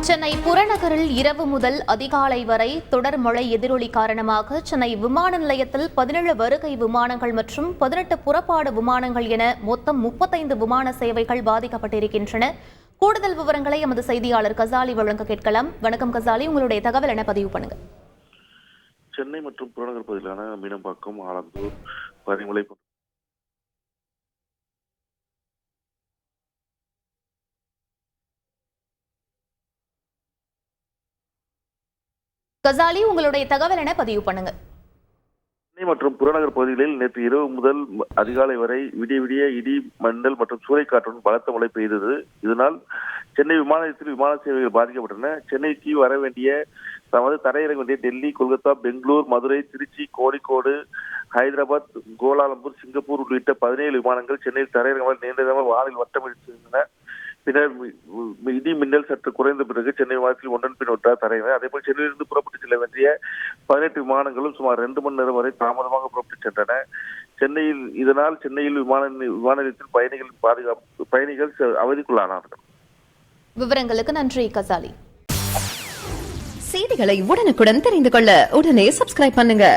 சென்னை புறநகரில் இரவு முதல் அதிகாலை வரை தொடர் மழை எதிரொலி காரணமாக சென்னை விமான நிலையத்தில் 17 வருகை விமானங்கள் மற்றும் 18 புறப்பாடு விமானங்கள் என மொத்தம் 35 விமான சேவைகள் பாதிக்கப்பட்டிருக்கின்றன. கூடுதல் விவரங்களை எமது செய்தியாளர் கசாலி வழங்க கேட்கலாம். வணக்கம் கசாலி, உங்களுடைய தகவல் என பதிவு பண்ணுங்க. சென்னை மற்றும் புறநகர் பகுதியிலான மீனம்பாக்கம், ஆலந்தூர், பரிமலை கசாலி, உங்களுடைய தகவல் என பதிவு பண்ணுங்க. சென்னை மற்றும் புறநகர் பகுதிகளில் நேற்று இரவு முதல் அதிகாலை வரை விடிய விடிய இடி, மண்டல் மற்றும் சூறைக்காற்றுடன் பலத்த மழை பெய்தது. இதனால் சென்னை விமான நிலையத்தில் விமான சேவைகள் பாதிக்கப்பட்டன. சென்னைக்கு வர வேண்டிய தரையிறங்க வேண்டிய டெல்லி, கொல்கத்தா, பெங்களூர், மதுரை, திருச்சி, கோழிக்கோடு, ஹைதராபாத், கோலாலம்பூர், சிங்கப்பூர் உள்ளிட்ட 17 விமானங்கள் சென்னையில் தரையிறங்காமல் நீண்டதாக வானில் வட்டமிட்டிருந்தன. பின்னர் இடி மின்னல் சற்று குறைந்த பிறகு சென்னை விமானத்தில் ஒன்றன் பின் ஒன்றாக தரையினர். அதேபோல் சென்னையிலிருந்து புறப்பட்டு செல்ல வேண்டிய 18 விமானங்களும் சுமார் 2 மணி நேரம் வரை தாமதமாக புறப்பட்டு சென்றன. இதனால் சென்னையில் விமான நிலையத்தில் பயணிகள் அவதிக்குள்ளானார்கள். விவரங்களுக்கு நன்றி கசாலி. செய்திகளை உடனுக்குடன் தெரிந்து கொள்ள உடனே சப்ஸ்கிரைப் பண்ணுங்க.